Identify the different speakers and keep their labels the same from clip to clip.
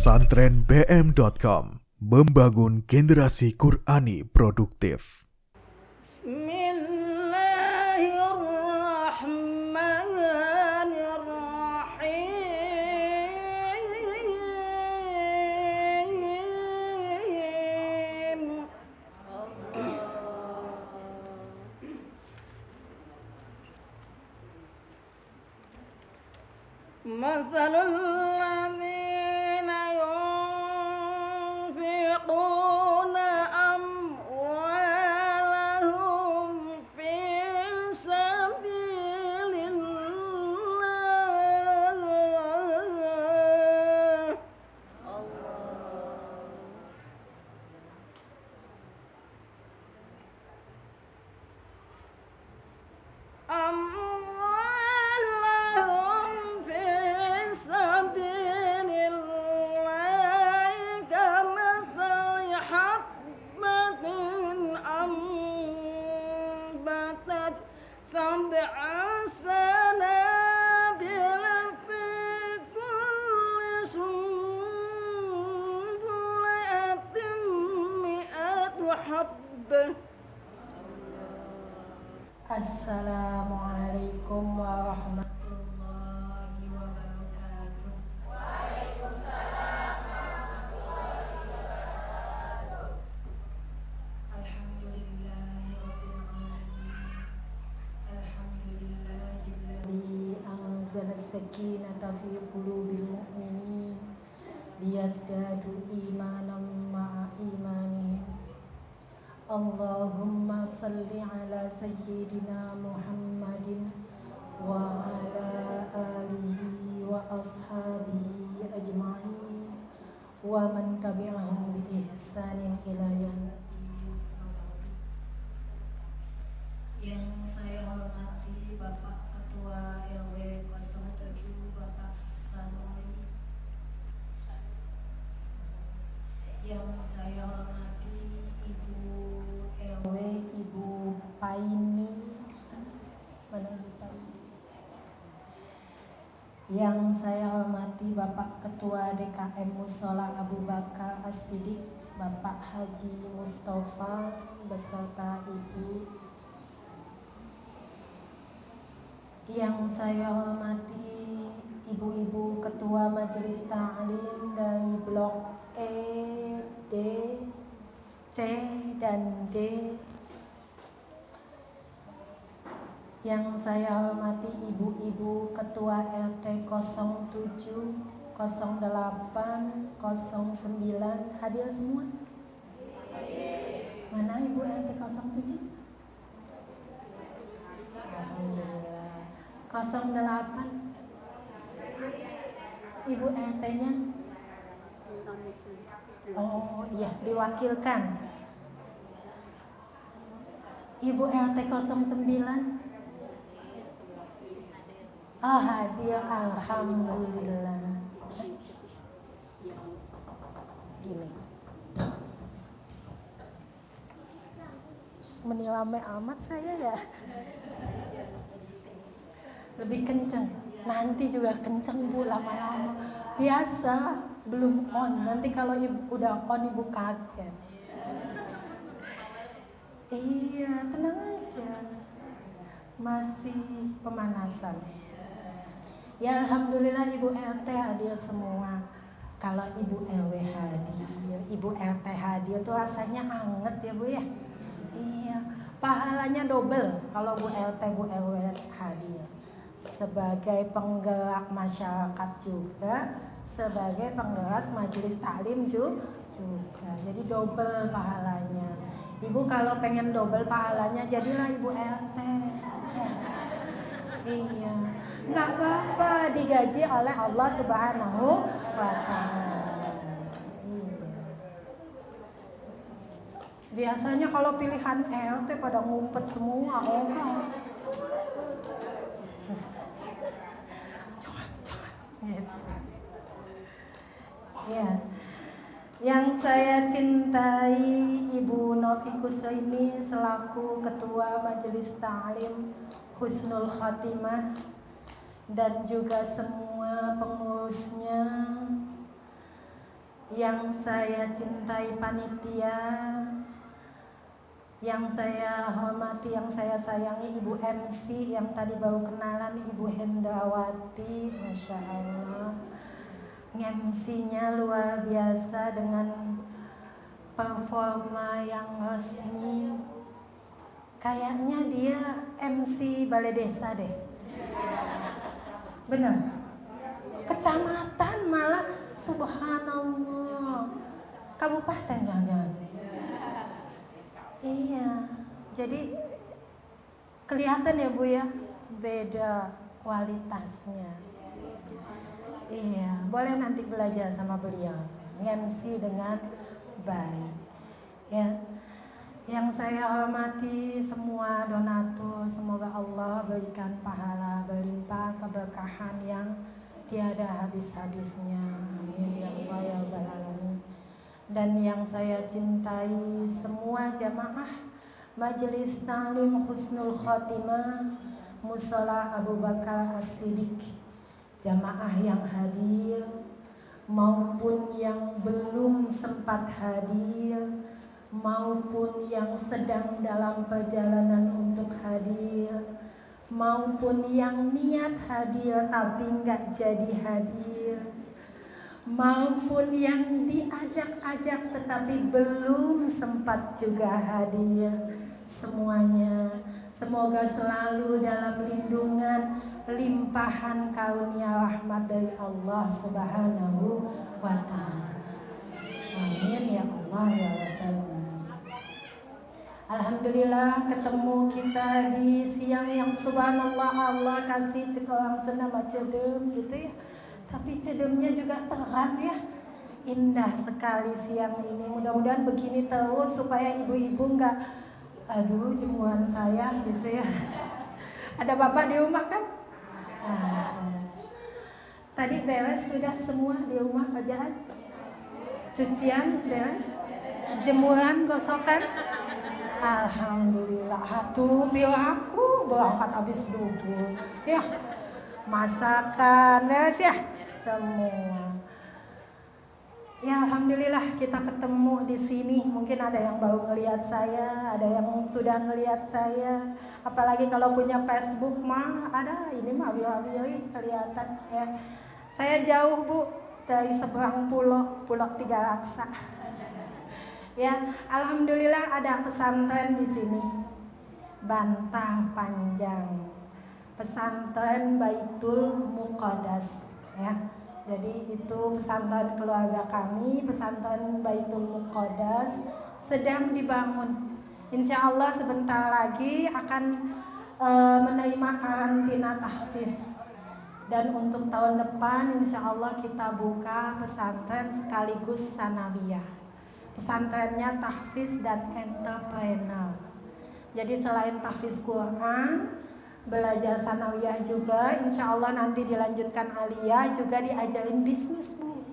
Speaker 1: Pesantrenbm.com membangun generasi Qurani produktif.
Speaker 2: Assalamualaikum warahmatullahi wabarakatuh. Waalaikumsalam warahmatullahi wabarakatuh. Alhamdulillahirabbil alamin. Alhamdulillahilladzi anzala as-sakinata fi qulubil mu'minin liyazdadu imanan ma'a imanihim. Allahumma salli ala sayyidina Muhammadin wa ala alihi wa ashabihi ajma'in wa man tabi'ahum bi ihsanin ila yaumiddin. Yang saya hormati Bapak Ketua RW 07 Bapak Sanoi, yang saya hormati Ibu RW Ibu Paini, mana Ibu Paini? Yang saya hormati Bapak Ketua DKM Mushola Abu Bakar As-Siddiq Bapak Haji Mustafa beserta Ibu. Yang saya hormati Ibu-ibu Ketua Majelis Ta'lim dari Blok E, D, C, dan D. Yang saya hormati Ibu-ibu Ketua RT 07, 08, 09 hadir semua? Mana Ibu RT 07? Alhamdulillah. 08 Ibu RT-nya? Oh iya, diwakilkan. Ibu RT 09? Oh hadir, alhamdulillah. Gini. Menilai amat saya ya. Lebih kenceng. Nanti juga kenceng Bu, lama-lama. Biasa belum on. Nanti kalau Ibu udah on Ibu kaget. Iya, tenang aja. Masih pemanasan. Ya alhamdulillah Ibu RT hadir semua. Kalau Ibu RW hadir, Ibu RT hadir tuh rasanya anget ya Bu ya. Iya, pahalanya double kalau Bu RT Bu RW hadir. Sebagai penggerak masyarakat juga, sebagai penggerak majelis taklim juga. Jadi double pahalanya. Ibu kalau pengen double pahalanya jadilah Ibu RT. Iya, nggak apa-apa, digaji oleh Allah Subhanahu wa Ta'ala. Iya. Biasanya kalau pilihan RT pada ngumpet semua, jangan. Gitu. Ya. Yang saya cintai Ibu Novi Kusaimi selaku Ketua Majelis Ta'lim Husnul Khotimah dan juga semua pengurusnya, yang saya cintai panitia, yang saya hormati, yang saya sayangi Ibu MC yang tadi baru kenalan, Ibu Hendrawati, Masya Allah. MC-nya luar biasa dengan performa yang resmi. Kayaknya dia MC balai desa deh. Benar? Kecamatan malah, subhanallah. Kabupaten jangan-jangan. Iya, jadi kelihatan ya Bu ya, beda kualitasnya. Iya, boleh nanti belajar sama beliau, MC dengan baik. Ya, yang saya hormati semua donatur, semoga Allah berikan pahala berlimpah keberkahan yang tiada habis-habisnya. Amin ya Allah ya Rabbal Alamin. Dan yang saya cintai semua jamaah Majelis Ta'lim Husnul Khotimah Mushola Abu Bakar As-Siddiq, jamaah yang hadir maupun yang belum sempat hadir, maupun yang sedang dalam perjalanan untuk hadir, maupun yang niat hadir tapi nggak jadi hadir, maupun yang diajak-ajak tetapi belum sempat juga hadir. Semuanya semoga selalu dalam lindungan limpahan karunia rahmat dari Allah Subhanahu wa ta'ala. Amin ya Allah ya Rabbal Alamin. Alhamdulillah ketemu kita di siang yang subhanallah Allah kasih cekoang senama cedem gitu ya. Tapi cedemnya juga terang ya. Indah sekali siang ini. Mudah-mudahan begini terus supaya ibu-ibu enggak aduh jemuran saya gitu ya. Ada bapak di rumah kan? Tadi beres sudah semua di rumah kerjaan? Cucian beres? Jemuran gosokan? Alhamdulillah. Hatuh biar aku berangkat habis dulu ya. Masakan beres ya semua. Ya alhamdulillah kita ketemu di sini. Mungkin ada yang baru ngelihat saya, ada yang sudah ngelihat saya. Apalagi kalau punya Facebook mah ada ini mah biar kelihatan ya. Saya jauh Bu dari seberang pulau Tiga Raksa. Ya alhamdulillah ada pesantren di sini. Bantah Panjang. Pesantren Baitul Muqaddas ya. Jadi itu pesantren keluarga kami, pesantren Baitul Muqaddas sedang dibangun. Insya Allah sebentar lagi akan menerima karantina tahfiz. Dan untuk tahun depan insya Allah kita buka pesantren sekaligus sanawiyah. Pesantrennya tahfiz dan entrepreneur. Jadi selain tahfiz Quran, belajar sanawiyah juga, insya Allah nanti dilanjutkan aliyah juga diajarin bisnis Bu,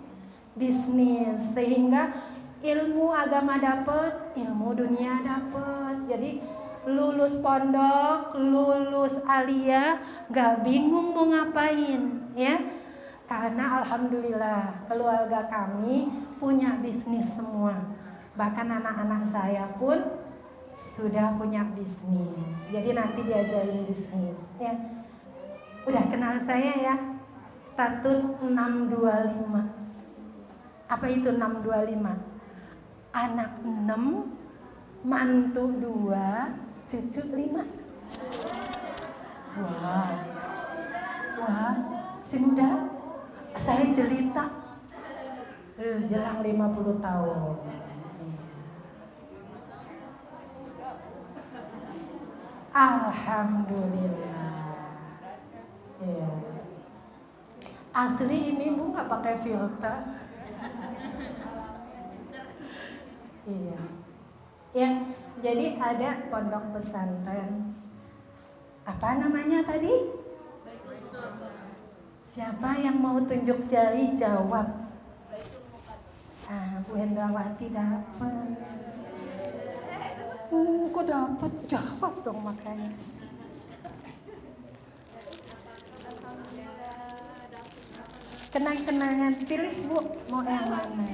Speaker 2: bisnis sehingga ilmu agama dapat, ilmu dunia dapat. Jadi lulus pondok, lulus aliyah, gak bingung mau ngapain ya, karena alhamdulillah keluarga kami punya bisnis semua, bahkan anak-anak saya pun sudah punya bisnis. Jadi nanti diajarin bisnis ya. Udah kenal saya ya. Status 625. Apa itu 625? Anak 6, mantu 2, cucu 5. Wah, si muda. Saya jelita. Jelang 50 tahun. Alhamdulillah. Ya. Asli ini Bu nggak pakai filter. Iya. Ya, jadi ada pondok pesantren. Apa namanya tadi? Siapa yang mau tunjuk jari jawab? Bu Hendrawati dapat. Kok dapat? Jawab dong makanya. Kenang-kenangan, pilih Bu, mau yang mana?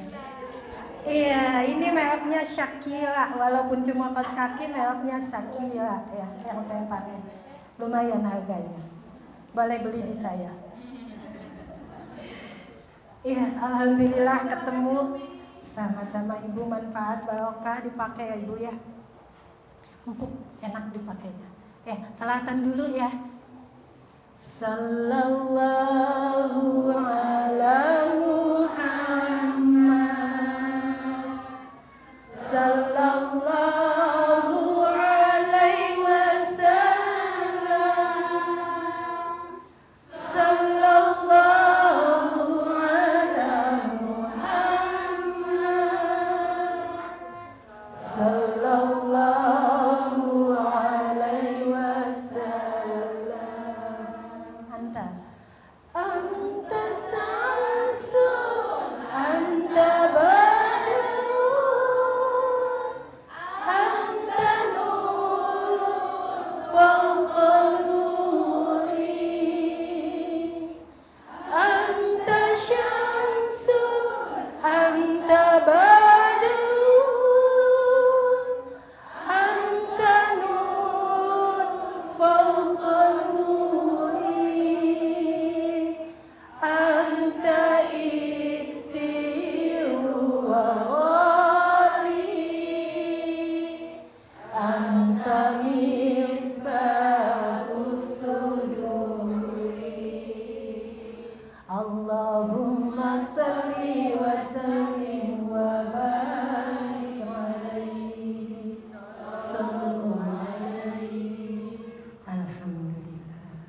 Speaker 2: Iya, ini mereknya Shakira, walaupun cuma kaos kaki mereknya Shakira ya, yang saya pakai. Lumayan harganya. Boleh beli di saya. Iya, alhamdulillah ketemu sama-sama Ibu, manfaat barokah dipakai ya Ibu ya. Empuk, enak dipakainya. Salatan dulu ya. Sallallahu ala Muhammad, sallallahu alaihi wasallam, sallallahu ala Muhammad, sallallahu alaihi wasallam. Anta samsun, anta badrun, anta nurun fawqa nuri, anta syamsun, anta badrun, anta nurun fawqa nuri, anta iksiru wa ghali, anta misbahus suduri. Allahumma salli wa sallim wa barik alaihi, sallu alaihi. Alhamdulillah.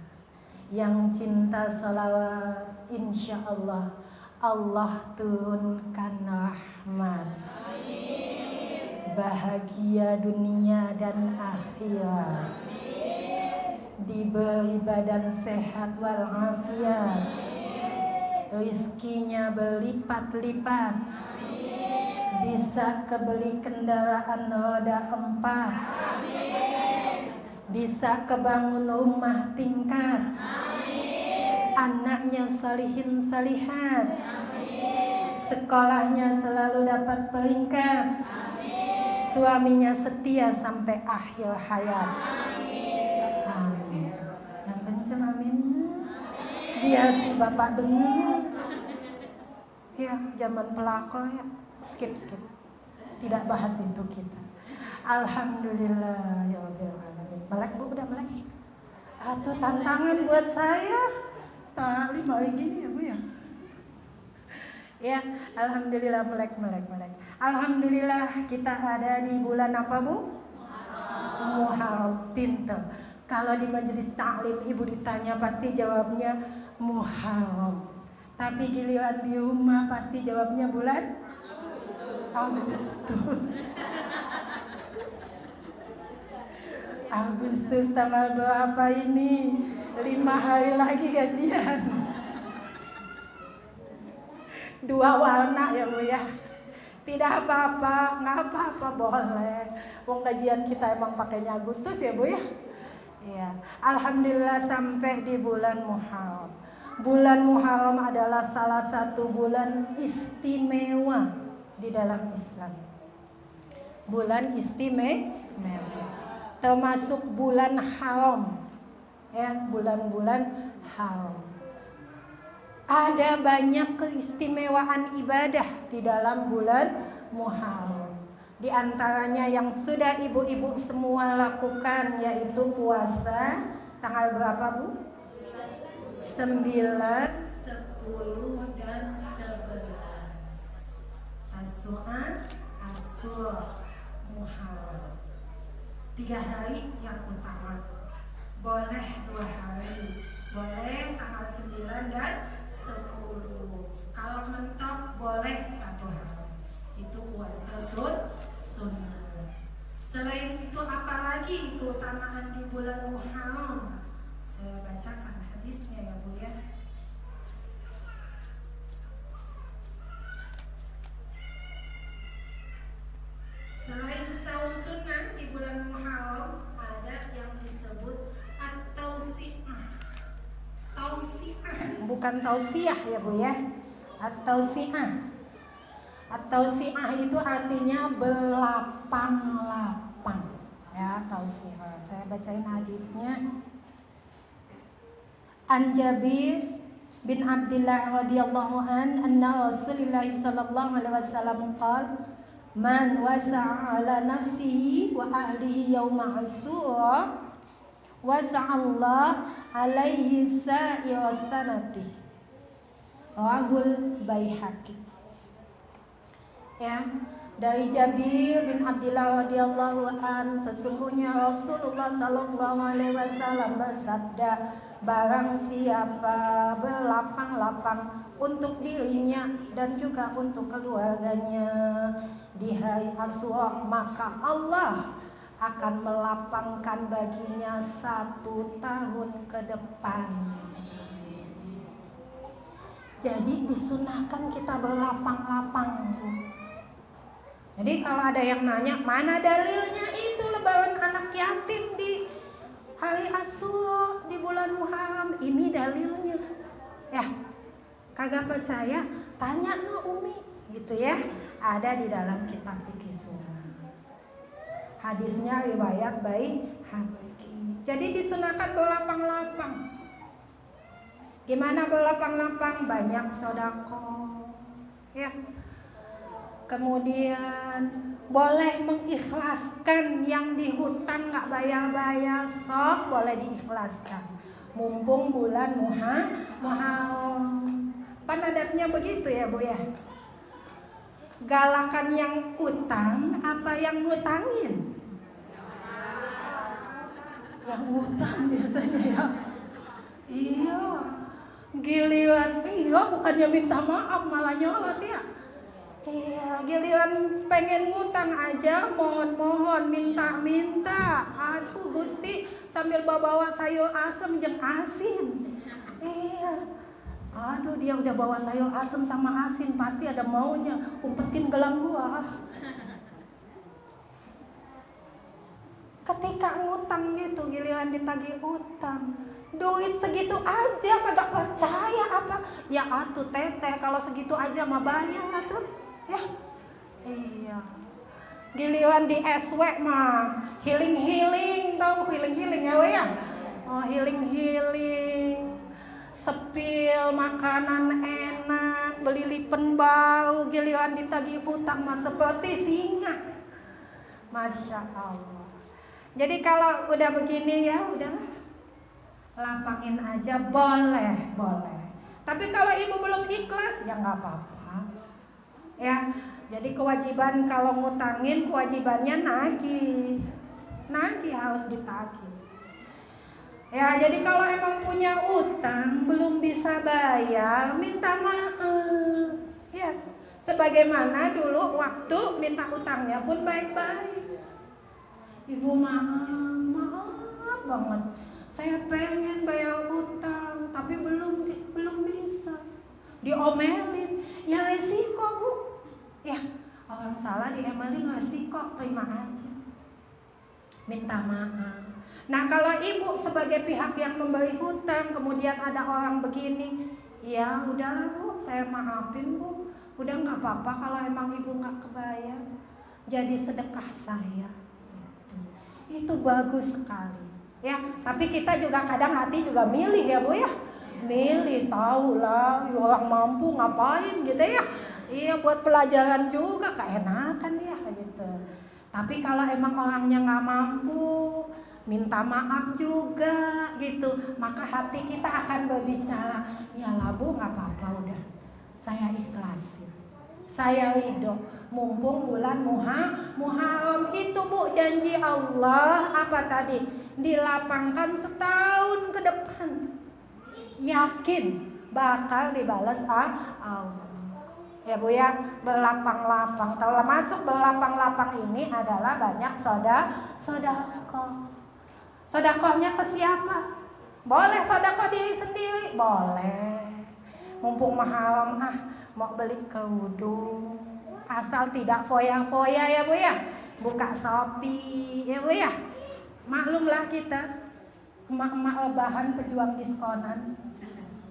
Speaker 2: Yang cinta salawat, insya Allah Allah turunkan rahmat, bahagia dunia dan akhirat, diberi badan sehat walafiat, rizkinya berlipat-lipat, bisa kebeli kendaraan roda 4, bisa kebangun rumah tingkat, anaknya salihin salihat, sekolahnya selalu dapat peringkat, suaminya setia sampai akhir hayat. Amin. Yang kenceng amin. Biar si bapak dengar. Ya, zaman pelakor ya. Skip. Tidak bahas itu kita. Alhamdulillah ya Rabbil alamin. Melek Bu, udah melek. Itu tantangan buat saya. Tali mau gini ya Bu ya. Ya, alhamdulillah melek. Alhamdulillah kita ada di bulan apa Bu? Muharram. Pinter. Kalau di majelis taklim Ibu ditanya pasti jawabnya Muharram. Tapi giliran di rumah pasti jawabnya bulan Agustus tanggal berapa ini? 5 hari lagi gajian. 2 warna ya Bu ya. Tidak apa-apa, nggak apa-apa, boleh. Wong gajian kita emang pakainya Agustus ya Bu ya. Ya, alhamdulillah sampai di bulan Muharram. Bulan Muharram adalah salah satu bulan istimewa di dalam Islam. Bulan istimewa. Termasuk bulan haram. Ya, bulan-bulan haram. Ada banyak keistimewaan ibadah di dalam bulan Muharram. Di antaranya yang sudah ibu-ibu semua lakukan yaitu puasa tanggal berapa Bu? 9, 10, dan 11. Tasu'a, Asyura, Muharram. 3 hari yang utama. Boleh 2 hari. Boleh tanggal 9 dan 10. Kalau mentok boleh 1 hari. Itu puasa sunnah. Selain itu apalagi keutamaan di bulan Muharram? Saya bacakan hadisnya ya Bu ya. Selain saum sunnah di bulan Muharram ada yang disebut at-tausi'ah. Tausi'ah bukan tausiah ya Bu ya. At-tausi'ah. Atau si'ah itu artinya berlapang-lapang. Ya, tausiah. Saya bacain hadisnya. An Jabir bin Abdullah radhiyallahu anna Rasulullah sallallahu alaihi wasallam qala man wasa'a ala nafsihi wa ahlihi yawma asura wasa'allah alaihi sa'ira sanati. Rawahul Baihaqi. Ya, dari Jabir bin Abdullah radhiyallahu an, sesungguhnya Rasulullah sallallahu alaihi wasallam bersabda, barang siapa berlapang-lapang untuk dirinya dan juga untuk keluarganya di hari Asyura, maka Allah akan melapangkan baginya 1 tahun ke depan. Jadi disunahkan kita berlapang-lapang. Jadi kalau ada yang nanya, mana dalilnya itu lebaran anak yatim di hari Asyura di bulan Muharram? Ini dalilnya. Ya, kagak percaya? Tanya no Umi, gitu ya. Ada di dalam kitab fikih sunnah. Hadisnya riwayat Baihaqi. Jadi disunahkan berlapang-lapang. Gimana berlapang-lapang? Banyak sedekah. Ya. Kemudian boleh mengikhlaskan yang dihutang nggak bayar-bayar, sok boleh diikhlaskan. Mumpung bulan Muharram. Pan adatnya begitu ya Bu ya. Galakan yang utang apa yang ngutangin? Yang utang biasanya ya. Iya. Giliran bukannya minta maaf malah nyolot ya. Iya, giliran pengen ngutang aja mohon-mohon, minta-minta. Aduh Gusti, sambil bawa sayur asem jeung asin. Iya. Aduh, dia udah bawa sayur asem sama asin, pasti ada maunya. Umpetin gelang gua. Ketika ngutang gitu, giliran ditagih utang, duit segitu aja kagak percaya apa? Ya atuh teteh, kalau segitu aja mah bayar atuh. Ya, iya. Giliran di SW mah healing tau healing ya we ya. Oh healing, sepil makanan enak, beli lipen bau, giliran ditagih hutang mah seperti singa. Masya Allah. Jadi kalau udah begini ya udah lapangin aja, boleh. Tapi kalau ibu belum ikhlas ya nggak apa-apa. Ya, jadi kewajiban kalau ngutangin kewajibannya nagih harus ditagih. Ya, jadi kalau emang punya utang belum bisa bayar, minta maaf. Ya, sebagaimana dulu waktu minta utangnya pun baik-baik. Ibu maaf banget. Saya pengen bayar utang tapi belum bisa. Diomelin, ya resiko Bu. Ya, orang salah diomelin resiko, terima aja. Minta maaf. Nah, kalau ibu sebagai pihak yang memberi hutang, kemudian ada orang begini, ya udahlah Bu, saya maafin Bu. Udah nggak apa-apa kalau emang ibu nggak kebayar. Jadi sedekah saya. Itu bagus sekali. Ya, tapi kita juga kadang hati juga milih ya Bu ya. Milih, tahu lah orang mampu ngapain gitu ya. Iya, buat pelajaran juga keenakan ya gitu. Tapi kalau emang orangnya nggak mampu, minta maaf juga gitu, maka hati kita akan berbicara, ya lah Bu, nggak apa-apa udah, saya ikhlasin, saya ridho. Mumpung bulan Muharram itu Bu, janji Allah apa tadi? Dilapangkan setahun ke depan. Yakin bakal dibalas Allah. Ya Bu ya, berlapang-lapang. Tahu masuk berlapang-lapang ini adalah banyak sodakoh. Sodakohnya ke siapa? Boleh sodakoh diri sendiri? Boleh. Mumpung Muharram mau beli kerudung, asal tidak foya-foya ya Bu ya. Buka Shopee ya Bu ya. Maklumlah kita emak-emak bahan pejuang diskonan.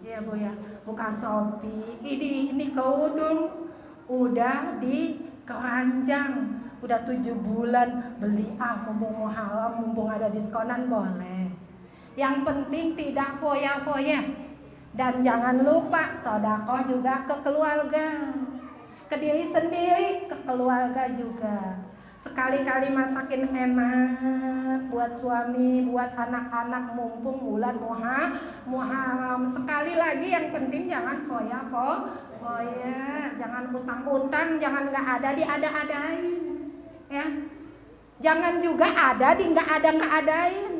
Speaker 2: Ya Bu ya, buka Shopee, ini kerudung udah di keranjang, udah 7 bulan beli mumpung Muharram, mumpung ada diskonan boleh. Yang penting tidak foya-foya. Dan jangan lupa sedekah juga ke keluarga, ke diri sendiri, ke keluarga juga. Sekali-kali masakin enak buat suami, buat anak-anak mumpung bulan Muharram. Sekali lagi yang penting jangan foya, jangan utang-utang, jangan nggak ada diada-adain, ya. Jangan juga ada di nggak adain.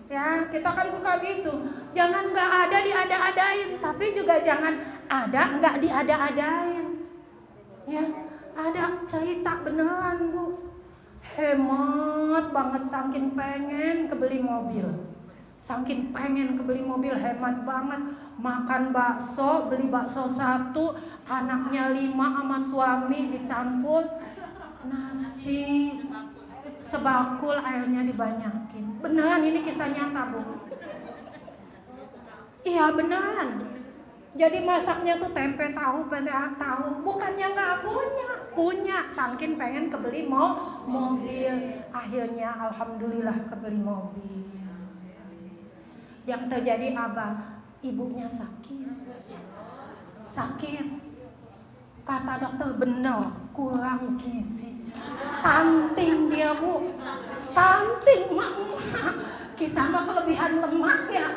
Speaker 2: Ya, kita kan suka gitu. Jangan nggak ada diada-adain, tapi juga jangan ada nggak diada-adain. Ya, ada cerita beneran Bu. Hemat banget saking pengen kebeli mobil. Saking pengen kebeli mobil hemat banget. Makan bakso, beli bakso 1, anaknya 5 sama suami dicampur nasi sebakul, airnya dibanyakin. Beneran ini kisah nyata Bu. Iya beneran. Jadi masaknya tuh tempe tahu, bukannya nggak punya, saking pengen kebeli mobil. Akhirnya alhamdulillah kebeli mobil. Yang terjadi apa? Ibunya sakit. Kata dokter benar, kurang gizi. Stunting dia Bu. Stunting mak. Kita mah kelebihan lemak ya.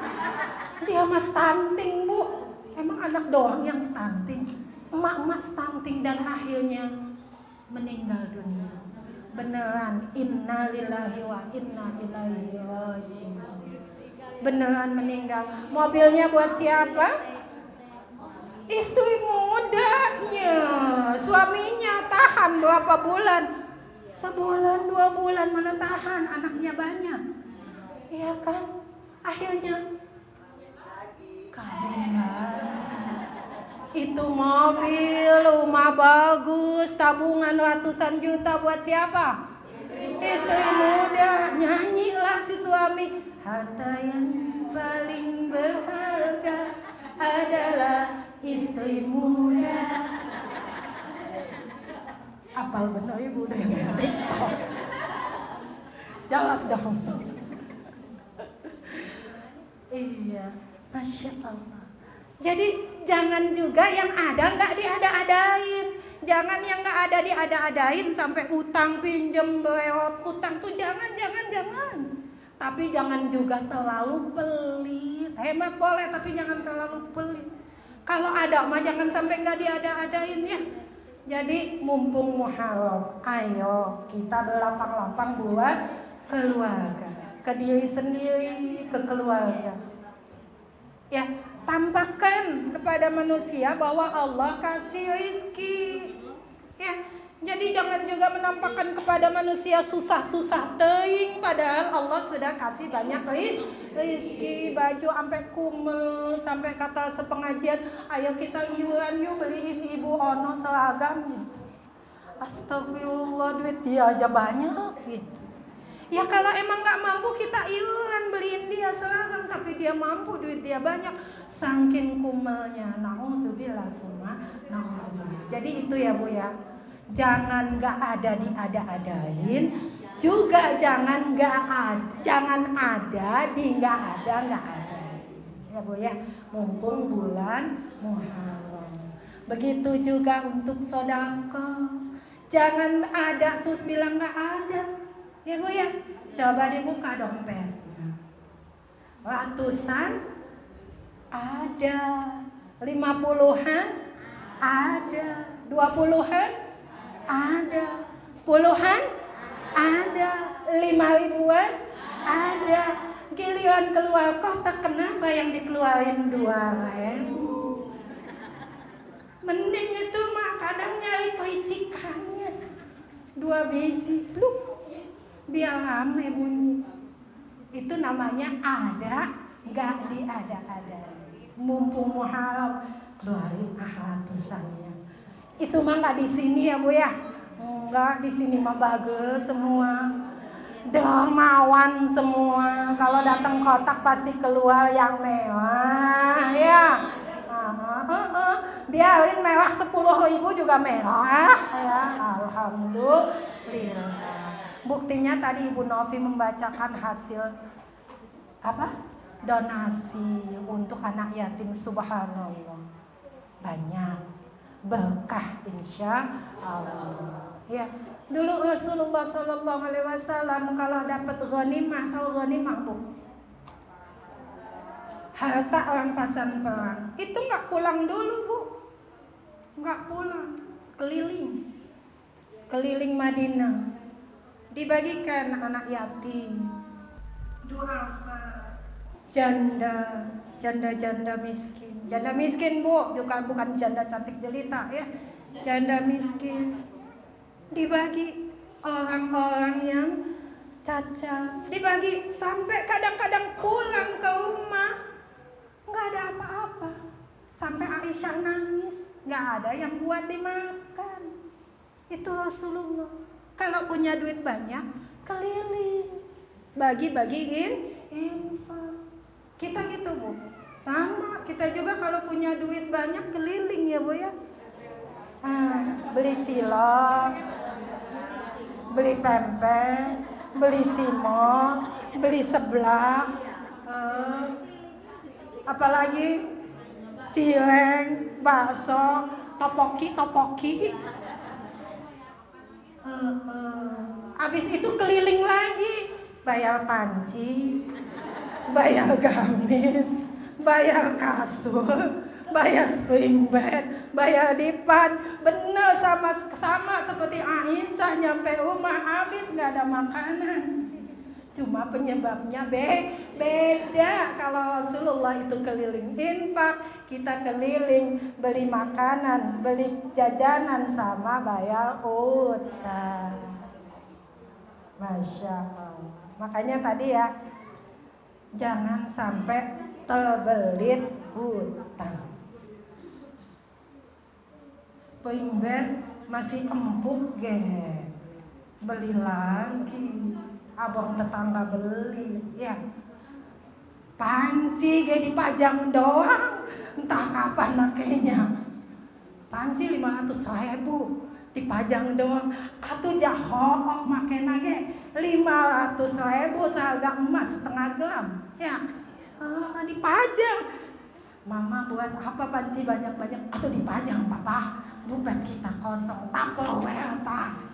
Speaker 2: Dia mah stunting Bu. Emang anak doang yang stunting? Emak-emak stunting dan akhirnya meninggal dunia. Beneran, innalillahi wa inna ilaihi raji'un. Beneran meninggal. Mobilnya buat siapa? Istri mudanya. Suaminya tahan berapa bulan? 1 2 bulan mana tahan, anaknya banyak. Iya kan? Akhirnya kawin lagi. Itu mobil, rumah bagus, tabungan ratusan juta buat siapa? Istri muda. Nyanyilah si suami, harta yang paling berharga adalah istri muda. Apal bener Ibu udah yang TikTok. Jawab dong. Iya, Masya Allah. Jadi jangan juga yang ada nggak diada-adain. Jangan yang nggak ada diada-adain sampai utang pinjem berewot utang tuh jangan. Tapi jangan juga terlalu pelit. Hemat boleh tapi jangan terlalu pelit. Kalau ada mah jangan sampai nggak diada-adain ya. Jadi mumpung Muharram, ayo kita berlapang-lapang buat keluarga, ke diri sendiri, ke keluarga. Ya, tampakkan kepada manusia bahwa Allah kasih rizki. Ya, jadi jangan juga menampakkan kepada manusia susah-susah teuing, padahal Allah sudah kasih banyak rizki. Baju sampai kumel, sampai kata sepengajian, ayo kita iuran yuk beliin Ibu Ono seragam gitu. Astagfirullah, duit dia aja banyak gitu. Ya kalau emang gak mampu kita iuran beliin dia seragam, tapi dia mampu, duit dia banyak, saking kumelnya. Na'udzubillah semua, na'udzubillah. Jadi itu ya Bu ya, jangan gak ada diada-adain, juga jangan ada di gak ada. Ya Bu ya, mumpung bulan Muharram. Begitu juga untuk sedekah, jangan ada terus bilang gak ada. Ya Bu ya, coba dibuka dompetnya. Ratusan ada, 50-an ada, 20-an ada, puluhan ada, 5.000-an ada. Giliran keluar kotak kenapa yang dikeluarin 2.000? Mending itu mah kadang nyari pericikannya 2 biji, pluk, biar rame bunyi. Itu namanya ada, nggak diada-ada. Mumpung Muharram, keluarin ratusannya. Itu mah nggak di sini ya Bu ya. Enggak, di sini mah bagus semua. Dermawan semua. Kalau datang kotak pasti keluar yang mewah ya. Biarin mewah 10.000 juga mewah ya. Alhamdulillah. Buktinya tadi Ibu Novi membacakan hasil donasi untuk anak yatim, subhanallah. Banyak berkah insya Allah. Ya, dulu Rasulullah Shallallahu Alaihi Wasallam kalau dapat ghanimah, tahu ghanimah Bu? Harta orang pasan perang itu nggak pulang dulu Bu, nggak pulang, keliling Madinah, dibagikan anak yatim, duafa, janda miskin Bu, bukan janda cantik jelita ya, janda miskin, dibagi orang-orang yang cacat, dibagi sampai kadang-kadang pulang ke rumah nggak ada apa-apa, sampai Aisyah nangis, nggak ada yang buat dimakan. Itu Rasulullah kalau punya duit banyak keliling, bagi-bagiin infak. Kita gitu Bu, sama kita juga kalau punya duit banyak keliling ya Bu ya. Beli cilok, beli pempek, beli cimol, beli seblak, apalagi cireng, bakso, topoki. Habis itu keliling lagi, bayar panci, bayar gamis, bayar kasur, bayar spring bed, bayar dipan. Bener sama seperti Aisyah, nyampe rumah habis nggak ada makanan. Cuma penyebabnya beda. Kalau Rasulullah itu keliling infak, kita keliling beli makanan, beli jajanan sama bayar utang. Masya Allah. Makanya tadi ya, jangan sampai terbelit hutang. Spring bed masih empuk beli lagi. Abang tetangga beli ya. Panci dipajang doang, entah kapan makainya. Panci 500.000 dipajang doang. Atuh jahook makena 500.000 seharga emas setengah gram ya. Dipajang. Mama buat apa panci banyak-banyak? Atuh dipajang papa, dompet kita kosong, Tupperware tak.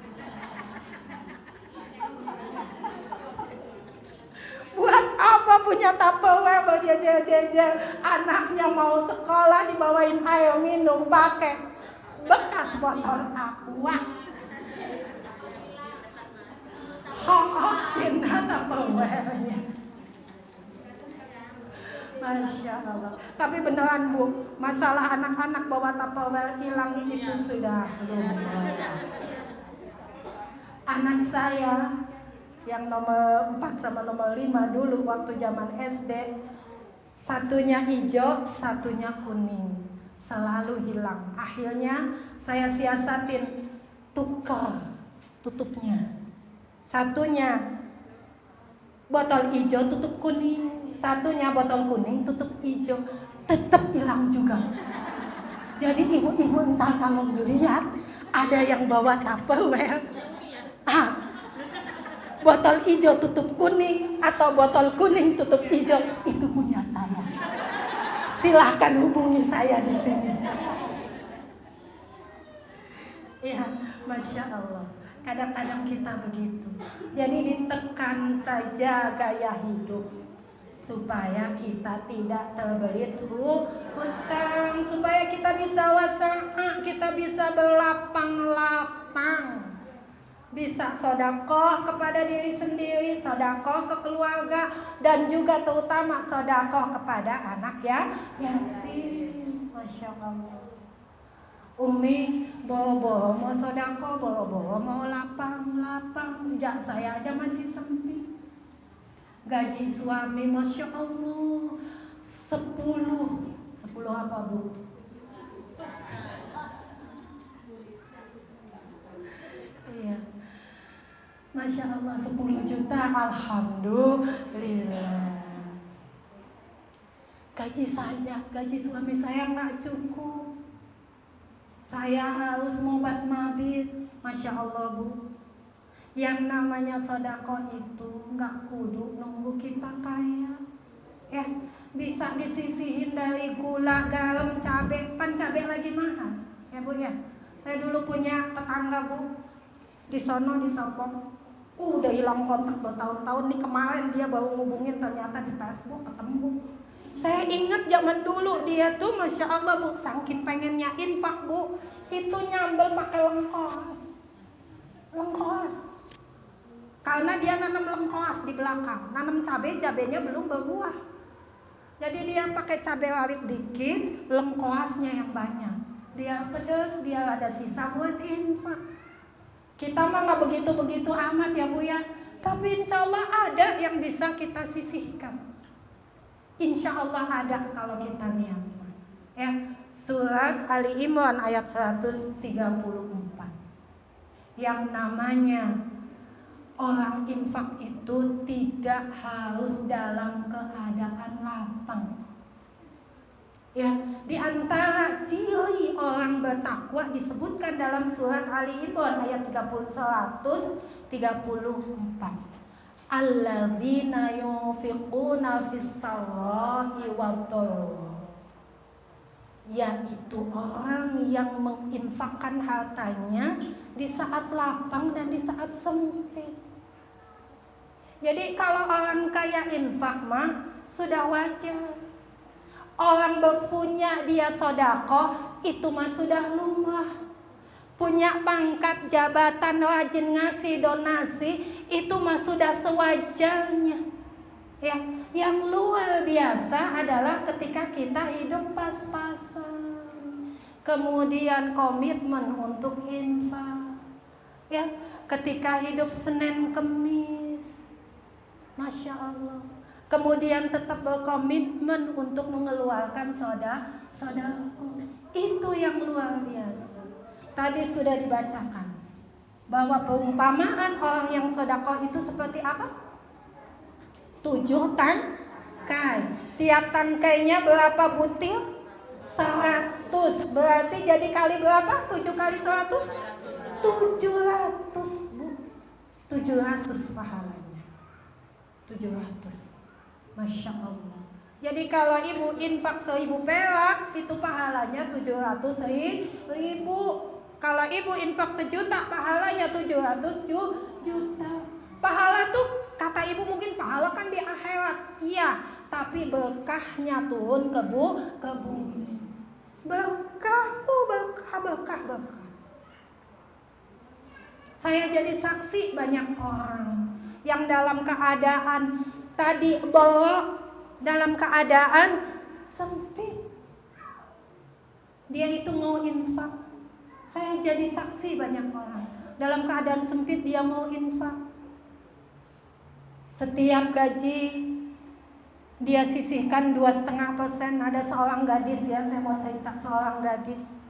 Speaker 2: Buat apa punya Tupperware buat jajan? Anaknya mau sekolah dibawain air minum pakai bekas botol aqua. Hok Cina Tupperware-nya. Masya Allah. Tapi beneran Bu, masalah anak-anak bawa Tupperware hilang itu sudah lumayan. Anak saya yang nomor 4 sama nomor 5 dulu waktu zaman SD, satunya hijau, satunya kuning, selalu hilang. Akhirnya saya siasatin tukar tutupnya. Satunya botol hijau tutup kuning, satunya botol kuning tutup hijau, tetap hilang juga. Jadi ibu-ibu entar kalau melihat ada yang bawa Tupperware, botol hijau tutup kuning atau botol kuning tutup hijau, itu punya saya. Silahkan hubungi saya di sini. Ya, Masya Allah. Kadang-kadang kita begitu. Jadi ditekan saja gaya hidup supaya kita tidak terbelit hutang, supaya kita bisa wasa'a, kita bisa berlapang-lapang. Bisa sodakoh kepada diri sendiri, sodakoh ke keluarga, dan juga terutama sodakoh kepada anak yatim. Masya Allah. Umi boro-boro mau sodakoh, boro-boro mau lapang-lapang. Jak saya aja masih sempit. Gaji suami Masya Allah 10 apa Bu? Iya, Masya Allah 10 juta, Alhamdulillah. Gaji gaji suami saya nggak cukup. Saya harus ngobat mabit. Masya Allah Bu, yang namanya sodako itu nggak kudu nunggu kita kaya. Ya, bisa disisihin dari gula, garam, cabai. Pan cabai lagi mahal, ya Bu ya. Saya dulu punya tetangga Bu, di sono di Sopong. Udah hilang kontak bertahun-tahun. Nih kemarin dia baru ngubungin, ternyata di Facebook ketemu. Saya ingat zaman dulu dia tuh Masya Allah Bu, saking pengennya infak Bu, itu nyambel pakai lengkos. Karena dia nanam lengkos di belakang, nanam cabai, cabainya belum berbuah. Jadi dia pakai cabai rawit dikit, lengkosnya yang banyak. Dia pedas, dia ada sisa buat infak. Kita mah nggak begitu amat ya Bu ya. Tapi insya Allah ada yang bisa kita sisihkan. Insya Allah ada kalau kita niat. Ya, surat Ali Imran ayat 134. Yang namanya orang infak itu tidak harus dalam keadaan lapang. Ya, di antara ciri orang bertakwa disebutkan dalam surat Ali Imran ayat 134. Alladzina yunfiquna fis-sarra'i wad-dharra, yaitu orang yang menginfakkan hartanya di saat lapang dan di saat sempit. Jadi kalau orang kaya infak mah sudah wajar. Orang berpunya dia sodako itu mah sudah lumrah. Punya pangkat jabatan rajin ngasih donasi itu mah sudah sewajarnya. Ya, yang luar biasa adalah ketika kita hidup pas-pasan, kemudian komitmen untuk infak. Ya, ketika hidup Senin Kemis, Masya Allah. Kemudian tetap berkomitmen untuk mengeluarkan sodako. Itu yang luar biasa. Tadi sudah dibacakan bahwa perumpamaan orang yang sodako itu seperti apa? 7 tangkai. Tiap tangkainya berapa butir? 100. Berarti jadi kali berapa? 7 kali 100? 700 Bu. 700 pahalanya. 700. Masya Allah. Jadi kalau ibu infak 1000 perak, itu pahalanya 700.000. Kalau ibu infak 1 juta, pahalanya 700 juta. Pahala tuh kata ibu mungkin pahala kan di akhirat. Iya, tapi berkahnya turun ke bumi. Berkah. Saya jadi saksi banyak orang yang dalam keadaan tadi bolok, dalam keadaan sempit, dia itu mau infak. Saya jadi saksi banyak orang dalam keadaan sempit dia mau infak. Setiap gaji dia sisihkan 2,5%. Ada seorang gadis ya, saya mau cerita seorang gadis.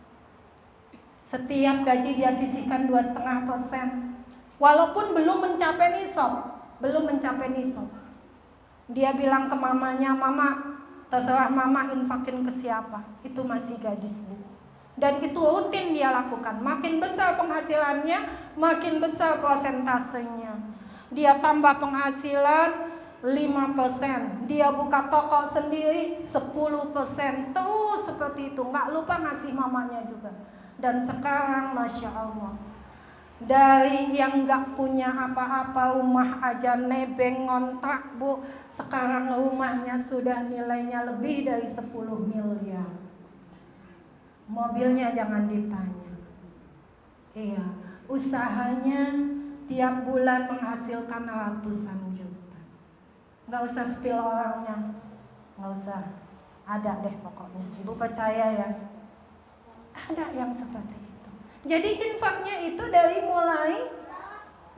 Speaker 2: Setiap gaji dia sisihkan 2,5%. Walaupun belum mencapai nisab. Dia bilang ke mamanya, "Mama, terserah mama infakin ke siapa." Itu masih gadis Bu. Dan itu rutin dia lakukan. Makin besar penghasilannya, makin besar persentasenya. Dia tambah penghasilan 5%. Dia buka toko sendiri 10%. Terus seperti itu, nggak lupa ngasih mamanya juga. Dan sekarang Masya Allah, dari yang nggak punya apa-apa, rumah aja nebeng ngontrak Bu, sekarang rumahnya sudah nilainya lebih dari 10 miliar. Mobilnya jangan ditanya. Iya, usahanya tiap bulan menghasilkan ratusan juta. Nggak usah spill orangnya, nggak usah. Ada deh pokoknya. Ibu percaya ya, ada yang seperti itu. Jadi infaknya itu dari mulai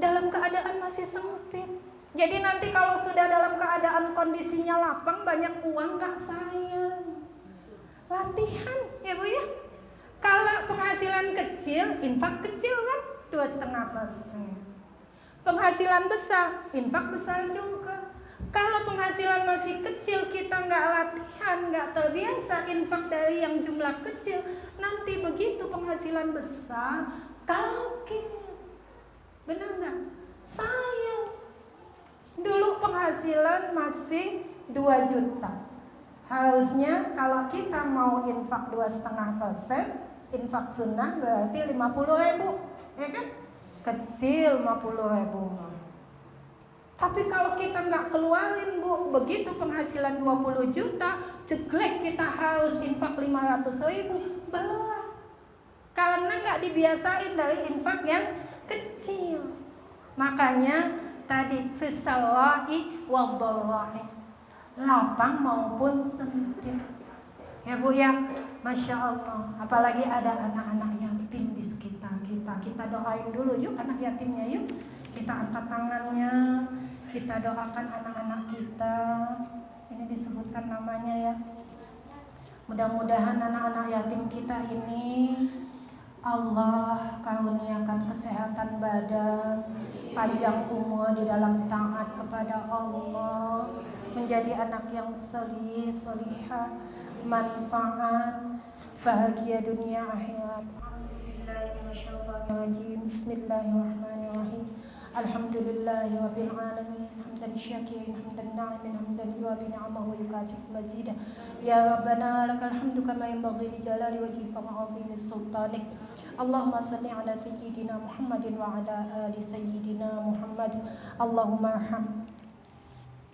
Speaker 2: dalam keadaan masih sempit. Jadi nanti kalau sudah dalam keadaan kondisinya lapang, banyak uang, nggak sayang. Latihan ya Bu ya. Kalau penghasilan kecil, infak kecil kan 2,5%. Penghasilan besar, infak besar juga. Kalau penghasilan masih kecil, kita nggak latihan, nggak terbiasa infak dari yang jumlah kecil, nanti begitu penghasilan besar, kaget. Benar nggak? Sayang. Dulu penghasilan masih 2 juta. Harusnya kalau kita mau infak 2,5%, infak sunnah berarti 50.000, ya kan? Kecil 50.000. Tapi kalau kita nggak keluarin Bu, begitu penghasilan 20 juta, jeglek kita harus infak 500.000, berat. Karena nggak dibiasain dari infak yang kecil. Makanya tadi fisawai wadhallahi, lapang maupun sempit. Ya Bu ya, Masya Allah. Apalagi ada anak-anak yatim di sekitar kita. Kita doain dulu yuk anak yatimnya yuk. Kita angkat tangannya, kita doakan anak-anak kita. Ini disebutkan namanya ya. Mudah-mudahan anak-anak yatim kita ini Allah karuniakan kesehatan badan, panjang umur di dalam taat kepada Allah, menjadi anak yang solih, solihah, manfaat, bahagia dunia akhirat. Bismillahirrahmanirrahim. Alhamdulillahirabbil alamin, hamdan syakirin, hamdan na'imin, hamdan yuwafi ni'amahu wa yukafi mazidah. Ya Rabbana lakal hamdu kama yanbaghi li jalali wajhika wa 'azimi sultanik. Allahumma salli ala sayyidina Muhammadin wa ala ali sayyidina Muhammad. Allahumma arham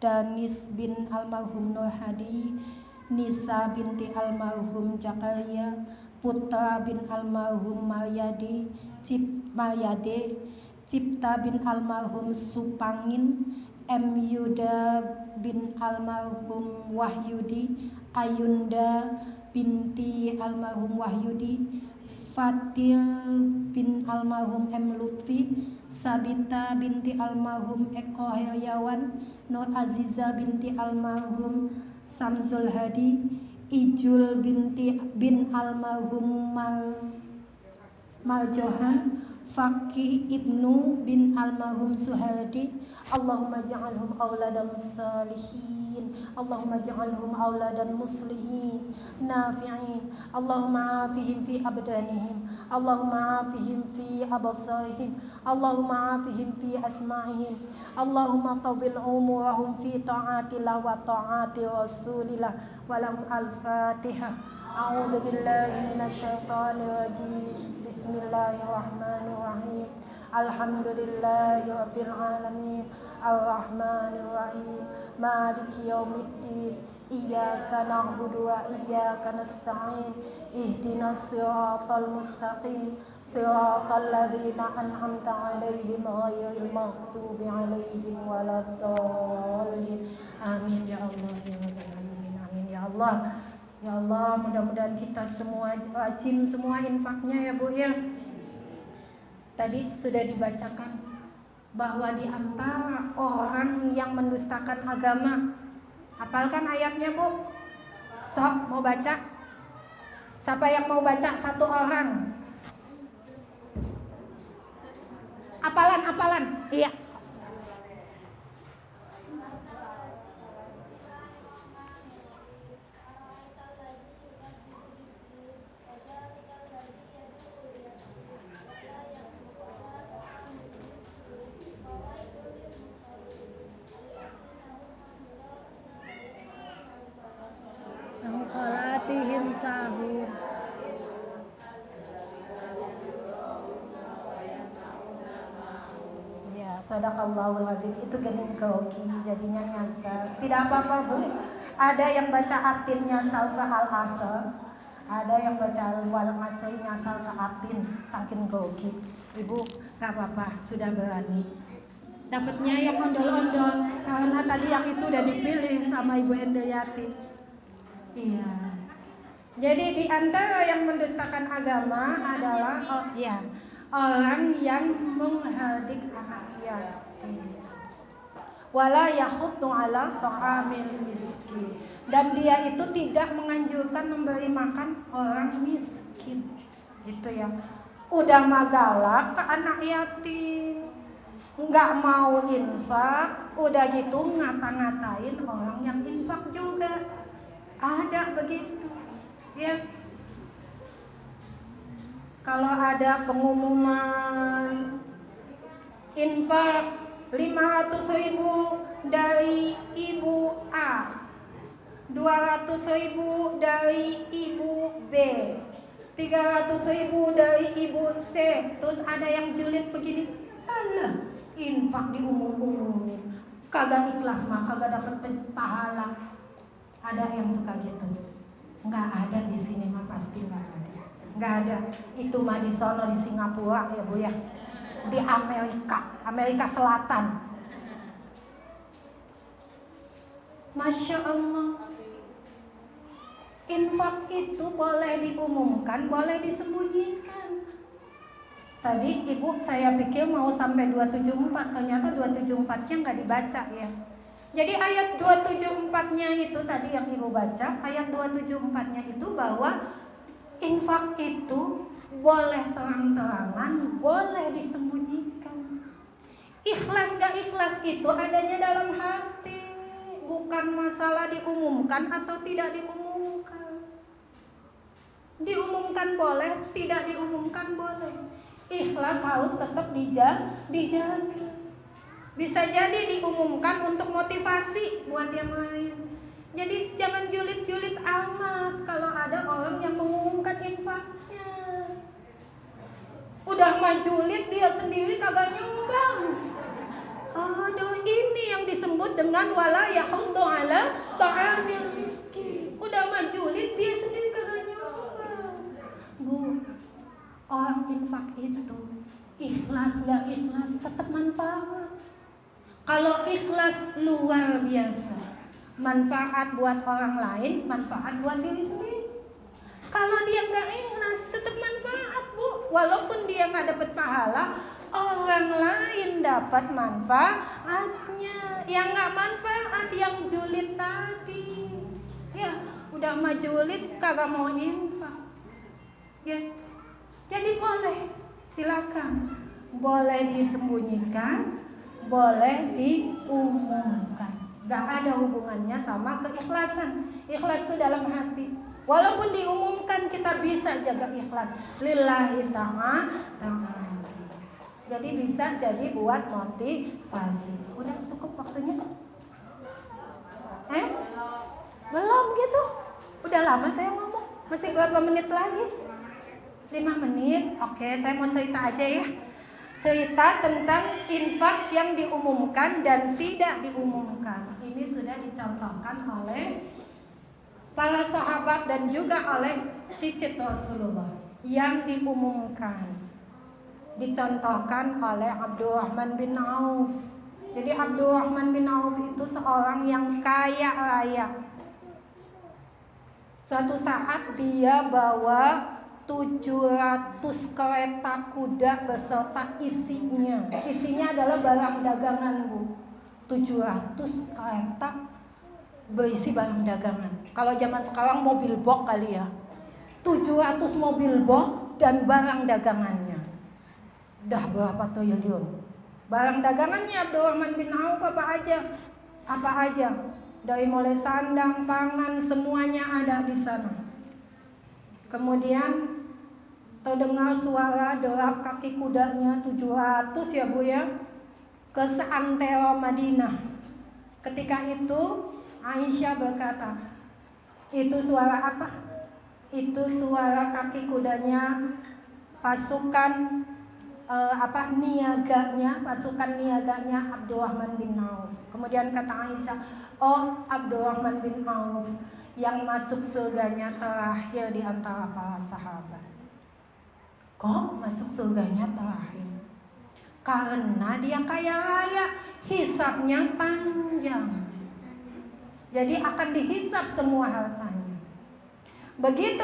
Speaker 2: Danis bin almarhum Nur Hadi, Nisa binti almarhum Jakaria, Putra bin almarhum Maryadi, Cipta bin almarhum Supangin, M. Yuda bin almarhum Wahyudi, Ayunda binti almarhum Wahyudi, Fatil bin almarhum M. Lutfi, Sabita binti almarhum Eko Heriawan, Nur Aziza binti almarhum Samsul Hadi, Ijul bin almarhum Marjohan, Fakih ibnu bin almarhum Suhardi. Allahumma ja'alhum auladan salihin, Allahumma ja'alhum auladan muslihin nafi'in. Allahumma afihim fi abdanihim, Allahumma afihim fi abasarihim, Allahumma afihim fi asma'ihim, Allahumma tawbil umurahum fi ta'atillah wa ta'ati rasulillah. Walahum al-fatihah. A'udzu billahi minasyaitonir rajim. Bismillahirrahmanirrahim. Alhamdulillahi rabbil alamin, arrahmanir rahim, maliki yaumiddin, iyyaka na'budu wa iyyaka nasta'in, ihdinas siratal mustaqim, siratal ladzina an'amta 'alaihim ghairil maghdubi alaihim waladdallin. Amin ya Allah ya rabbal alamin. Amin ya Allah. Ya Allah, mudah-mudahan kita semua rajin semua infaknya ya Bu ya. Tadi sudah dibacakan bahwa di antara orang yang mendustakan agama, hafalkan ayatnya Bu? Sok mau baca? Siapa yang mau baca satu orang? Hafalan? Iya. Salatihim sahur. Ya, sadaqallahul azim. Itu gening grogi, jadinya nyasar. Tidak apa-apa Bu. Ada yang baca atin nyasar ke al-asr, ada yang baca wal-asr nyasar ke atin, saking grogi. Ibu gak apa-apa, sudah berani. Dapatnya yang ondol-ondol, karena tadi yang itu udah dipilih sama Ibu Endayati. Iya. Jadi di antara yang mendustakan agama adalah orang yang menghardik anak yatim. Wala yahuddu ala ta'amil miskin. Dan dia itu tidak menganjurkan memberi makan orang miskin. Gitu ya. Udah magalak ke anak yatim, nggak mau infak, Udah gitu ngata-ngatain orang yang infak juga. Ada begitu. Ya. Kalau ada pengumuman infak 500.000 dari Ibu A, 200.000 dari Ibu B, 300.000 dari Ibu C. Terus ada yang julid begini, alah, infak diumum-umumin, kagak ikhlas mah kagak dapat pahala. Ada yang suka gitu. Nggak ada di sini mah, pasti nggak ada. Nggak ada. Itu mah di sono di Singapura ya Bu ya, di Amerika Selatan. Masya Allah. Infak itu boleh diumumkan, boleh disembunyikan. Tadi ibu saya pikir mau sampai 274, ternyata 274-nya nggak dibaca ya. Jadi ayat 274-nya itu tadi yang ibu baca, ayat 274-nya itu bahwa infak itu boleh terang-terangan, boleh disembunyikan. Ikhlas gak ikhlas itu adanya dalam hati, bukan masalah diumumkan atau tidak diumumkan. Diumumkan boleh, tidak diumumkan boleh. Ikhlas harus tetap dijaga. Bisa jadi diumumkan untuk motivasi buat yang lain. Jadi jangan julid-julid amat kalau ada orang yang mengumumkan infaknya. Udah mah julid, dia sendiri kagak nyumbang. Aduh, ini yang disebut dengan wala yahuddu ala ta'amil miskin. Udah mah julid, dia sendiri kagak nyumbang. Bu, orang infak itu ikhlas gak ikhlas tetap manfaat. Kalau ikhlas luar biasa, manfaat buat orang lain, manfaat buat diri sendiri. Kalau dia nggak ikhlas, tetap manfaat Bu. Walaupun dia nggak dapat pahala, orang lain dapat manfaatnya. Yang nggak manfaat, yang julid tadi, ya udah mah julid kagak mau infak. Ya, jadi boleh, silakan, boleh disembunyikan, boleh diumumkan. Gak ada hubungannya sama keikhlasan. Ikhlas itu dalam hati. Walaupun diumumkan kita bisa jaga ikhlas. Lillahi ta'ala. Jadi bisa jadi buat motivasi. Udah cukup waktunya? Belum gitu? Udah lama saya ngomong. Masih berapa menit lagi? 5 menit. Oke, saya mau cerita aja ya. Cerita tentang infak yang diumumkan dan tidak diumumkan. Ini sudah dicontohkan oleh para sahabat dan juga oleh cicit Rasulullah. Yang diumumkan dicontohkan oleh Abdurrahman bin Auf. Jadi Abdurrahman bin Auf itu seorang yang kaya raya. Suatu saat dia bawa 700 kereta kuda beserta isinya. Isinya adalah barang dagangan Bu. 700 kereta berisi barang dagangan. Kalau zaman sekarang mobil box kali ya. 700 mobil box dan barang dagangannya. Dah berapa triliun. Barang dagangannya Abdurrahman bin Auf apa aja? Apa aja? Dari mulai sandang, pangan, semuanya ada di sana. Kemudian terdengar suara derap kaki kudanya 700 ya Bu ya, ke seantero Madinah. Ketika itu Aisyah berkata, itu suara apa? Itu suara kaki kudanya pasukan pasukan niaganya Abdurrahman bin Auf. Kemudian kata Aisyah, oh Abdurrahman bin Auf yang masuk surganya terakhir di antara para sahabat. Kok masuk surganya terakhir? Karena dia kaya raya, hisabnya panjang. Jadi akan dihisab semua hartanya. Begitu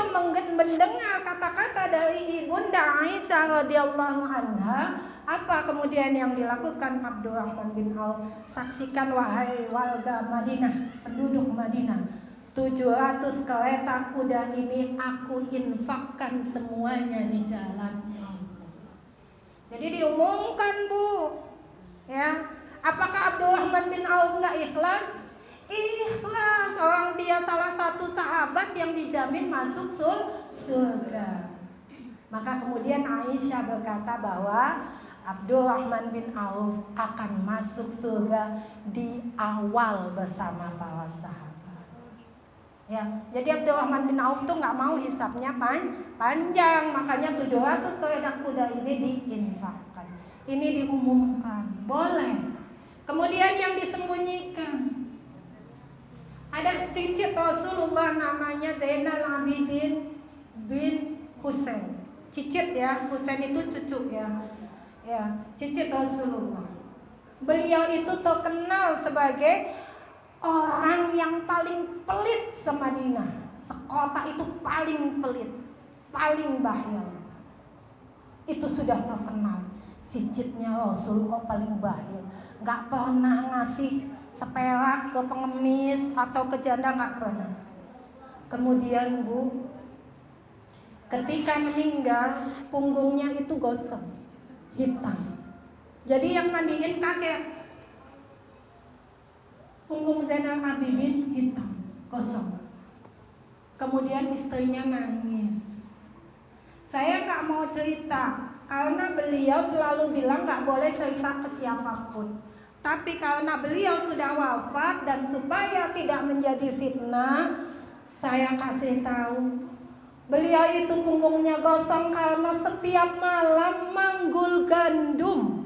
Speaker 2: mendengar kata-kata dari Ibunda Aisyah radhiyallahu anha, apa kemudian yang dilakukan Abdurrahman bin Auf? Saksikan wahai warga Madinah, penduduk Madinah. 700 kereta kuda ini aku infakkan semuanya di jalan Allah. Jadi diumumkan Bu, ya, Apakah Abdurrahman bin Auf nggak ikhlas? Ikhlas. Orang dia salah satu sahabat yang dijamin masuk surga. Maka kemudian Aisyah berkata bahwa Abdurrahman bin Auf akan masuk surga di awal bersama para sahabat. Ya, jadi Abdurrahman bin Auf tuh nggak mau hisapnya panjang, makanya 700 koyak kuda ini diinfakkan. Ini diumumkan, boleh. Kemudian yang disembunyikan, ada cicit Rasulullah namanya Zainal Abidin bin Husain. Cicit ya, Husain itu cucu ya. Ya, cicit Rasulullah. Beliau itu terkenal sebagai orang yang paling pelit se-Madinah. Sekota itu paling pelit, paling bahaya. Itu sudah terkenal. Cicitnya Rasulullah paling bahaya. Gak pernah ngasih seperak ke pengemis atau ke janda, gak pernah. Kemudian Bu, ketika meninggal punggungnya itu gosong, hitam. Jadi yang mandiin kakek. Punggung Zainal Abidin hitam, kosong. Kemudian istrinya nangis. Saya nggak mau cerita karena beliau selalu bilang nggak boleh cerita ke siapapun. Tapi karena beliau sudah wafat dan supaya tidak menjadi fitnah, saya kasih tahu. Beliau itu punggungnya gosong karena setiap malam manggul gandum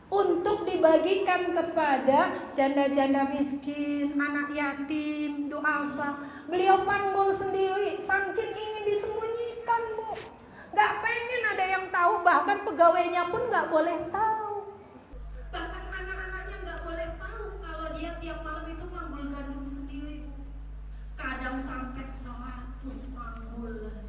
Speaker 2: untuk dibagikan kepada janda-janda miskin, anak yatim, duafa. Beliau panggul sendiri, saking ingin disembunyikan Bu. Gak pengen ada yang tahu, bahkan pegawainya pun gak boleh tahu. Bahkan anak-anaknya gak boleh tahu kalau dia tiap malam itu manggul gandum sendiri Bu. Kadang sampai 100 manggul.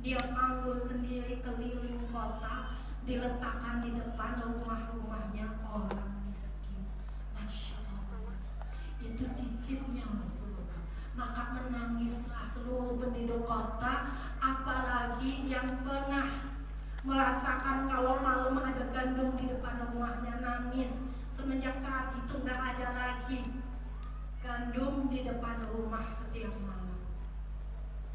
Speaker 2: Dia manggul sendiri keliling kota, diletakkan di depan rumah-rumahnya orang miskin. Masya Allah, itu cicitnya Rasulullah. Maka menangislah seluruh penduduk kota, apalagi yang pernah merasakan kalau malam ada gandum di depan rumahnya, nangis. Semenjak saat itu gak ada lagi gandum di depan rumah setiap malam.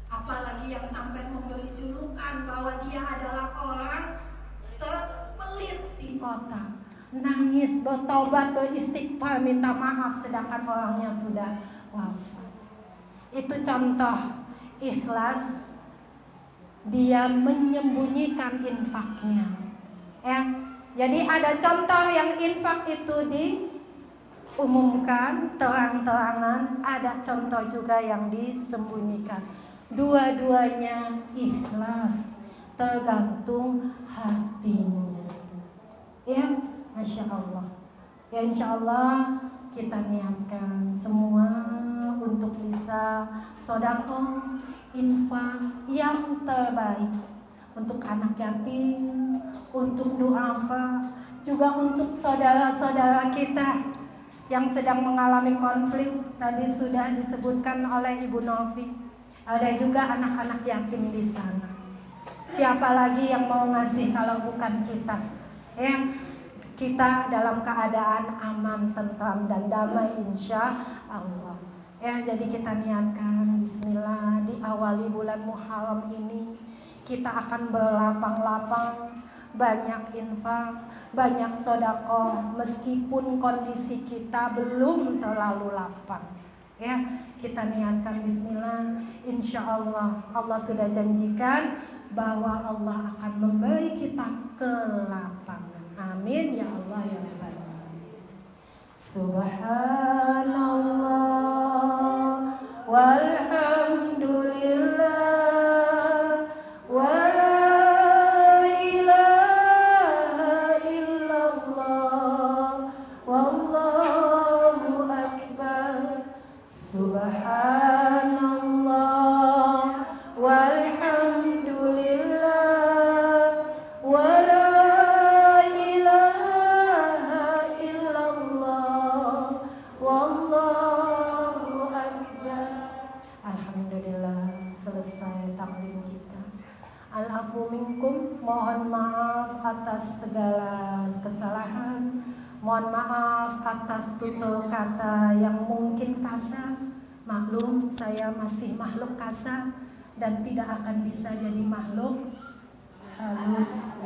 Speaker 2: Apalagi yang sampai memberi julukan bahwa dia adalah orang terpelit di kota, nangis, bertobat, beristighfar, minta maaf sedangkan orangnya sudah wafat. Itu contoh ikhlas, dia menyembunyikan infaknya. Ya, jadi ada contoh yang infak itu diumumkan terang-terangan, ada contoh juga yang disembunyikan. Dua-duanya ikhlas, tergantung hatinya. Ya, Masya Allah. Ya, insya Allah kita niatkan semua untuk bisa sedekah, infak yang terbaik untuk anak yatim, untuk duafa, juga untuk saudara-saudara kita yang sedang mengalami konflik. Tadi sudah disebutkan oleh Ibu Novi. Ada juga anak-anak yatim di sana. Siapa lagi yang mau ngasih kalau bukan kita? Ya, kita dalam keadaan aman, tentram dan damai insya Allah. Ya, jadi kita niatkan Bismillah, diawali bulan Muharram ini kita akan berlapang-lapang, banyak infak, banyak sedekah meskipun kondisi kita belum terlalu lapang. Ya, kita niatkan Bismillah, insya Allah. Allah sudah janjikan bahwa Allah akan memberi kita kelapangan. Amin ya Allah ya Rabbal alamin. Subhanallah walhamdulillah wa la ilaha illallah wallahu akbar. Subhanallah walhamdulillah wa la ilaha illallah wallahu akbar. Alhamdulillah, selesai taklim kita. Al-afu minkum, mohon maaf atas segala kesalahan. Mohon maaf atas tutur kata yang mungkin kasar. Maklum, saya masih makhluk kasar dan tidak akan bisa jadi makhluk halus.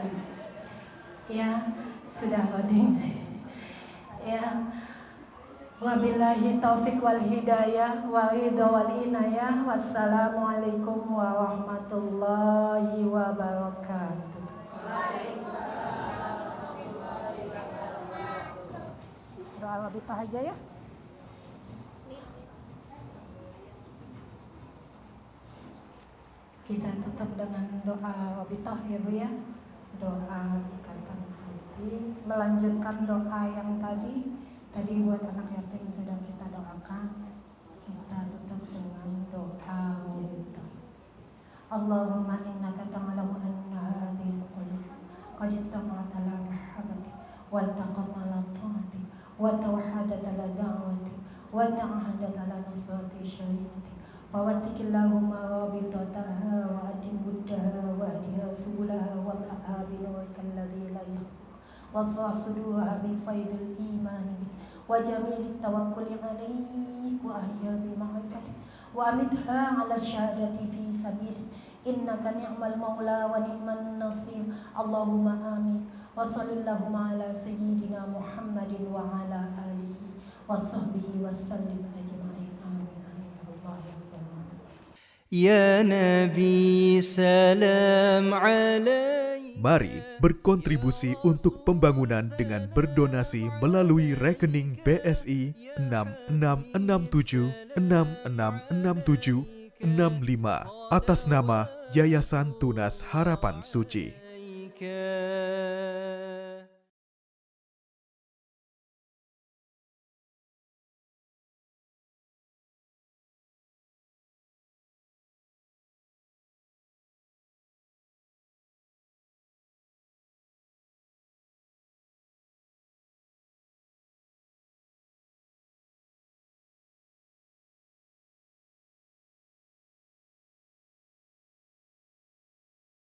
Speaker 2: Ya, sudah loading. Ya. Wabillahi taufiq wal hidayah wa ridha wal inayah. Wassalamualaikum warahmatullahi wabarakatuh. Doa wabitah aja ya. Kita tutup dengan doa wabitah ya Bu ya. Doa ikatan hati, melanjutkan doa yang tadi buat anak yatim sudah kita doakan. Kita tutup dengan doa wabitah. Allahumma innaka ta'lamu anna hadhihi al-qulub qad istama'at ala mahabbatik wa taqat ala ta'atik wa tawahhadat ala da'watik wa ta'ahadat ala nusrati syariatik. Fawatikillahumma rabitataha wa adim buddaha wa adiha subulaha wa mla'ha binurika alladhi la yakhfa wa sa'suduha min faydil imani bik wa jamilit tawakkuli alaik wa ahya bi ma'rifatik wa amitha ala syahadati fi sabilik innaka ni'mal maula wa ni'man nasir. Allahumma amin. Wa sallallahu ala sayyidina Muhammadin wa ala alihi wa sahbihi wa sallim ajma'in. Amin.
Speaker 3: Ya Nabi salam alaik.
Speaker 1: Mari berkontribusi untuk pembangunan dengan berdonasi melalui rekening BSI 6667666765 atas nama Yayasan Tunas Harapan Suci.